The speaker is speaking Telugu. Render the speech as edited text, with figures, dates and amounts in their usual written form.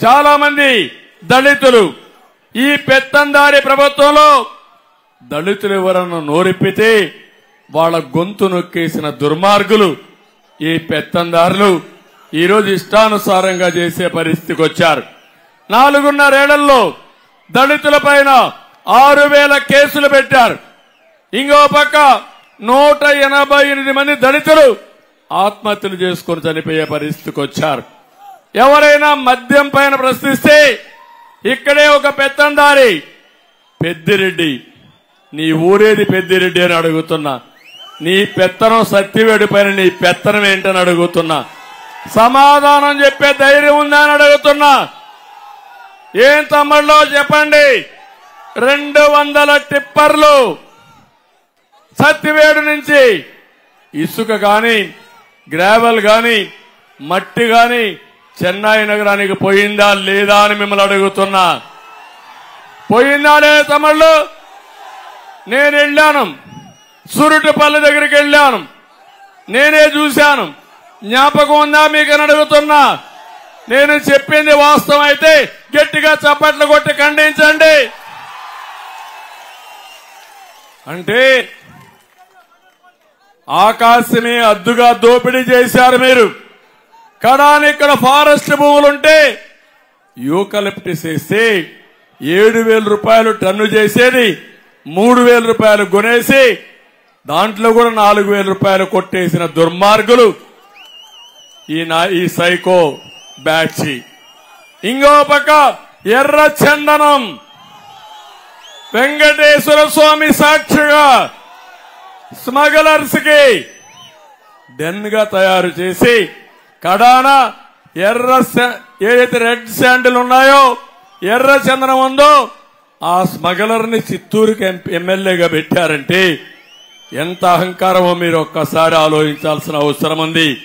చాలా మంది దళితులు ఈ పెత్తందారి ప్రభుత్వంలో దళితులు ఎవరన్నా నోరెప్పితే వాళ్ళ గొంతు నొక్కేసిన దుర్మార్గులు ఈ పెత్తందారులు ఈరోజు ఇష్టానుసారంగా చేసే పరిస్థితికి వచ్చారు. 4.5 ఏళ్లలో దళితుల పైన 6,000 కేసులు పెట్టారు. ఇంకో పక్క 188 మంది దళితులు ఆత్మహత్యలు చేసుకుని చనిపోయే పరిస్థితికి వచ్చారు. ఎవరైనా మద్యం పైన ప్రశ్నిస్తే ఇక్కడే ఒక పెత్తందారి, పెద్దిరెడ్డి, నీ ఊరేది పెద్దిరెడ్డి అని అడుగుతున్నా, నీ పెత్తనం సత్యవేడి పైన నీ పెత్తనం ఏంటని అడుగుతున్నా, సమాధానం చెప్పే ధైర్యం ఉందా అని అడుగుతున్నా. ఏం తమ్ముళ్ళో చెప్పండి. 200 టిప్పర్లు సత్యవేడు నుంచి ఇసుక గాని గ్రావెల్ గాని మట్టి గాని చెన్నై నగరానికి పోయిందా లేదా అని మిమ్మల్ని అడుగుతున్నా. పోయిందా లేదా తమ్ముళ్ళు? నేను వెళ్ళాను, సురుటిపల్లి దగ్గరికి వెళ్ళాను, నేనే చూశాను. జ్ఞాపకం ఉందా మీకని అడుగుతున్నా. నేను చెప్పింది వాస్తవం అయితే గట్టిగా చప్పట్లు కొట్టి ఖండించండి. అంటే ఆకాశమే అద్దుగా దోపిడీ చేశారు మీరు. కడాని ఇక్కడ ఫారెస్ట్ భూములుంటే యూకలిప్టిస్ వేస్తే 7,000 రూపాయలు టన్ను చేసేది 3,000 రూపాయలు కొనేసి దాంట్లో కూడా 4,000 రూపాయలు కొట్టేసిన దుర్మార్గులు ఈ సైకో బ్యాచ్. ఇంకో పక్క ఎర్ర చందనం వెంకటేశ్వర స్వామి సాక్షిగా స్మగ్లర్స్ కి డెన్ గా తయారు చేసి కడాన ఏదైతే రెడ్ శాండిల్ ఉన్నాయో ఎర్ర చందనం ఉందో ఆ స్మగ్లర్ ని చిత్తూరుకి ఎమ్మెల్యేగా పెట్టారంటే ఎంత అహంకారమో మీరు ఒక్కసారి ఆలోచించాల్సిన అవసరం ఉంది.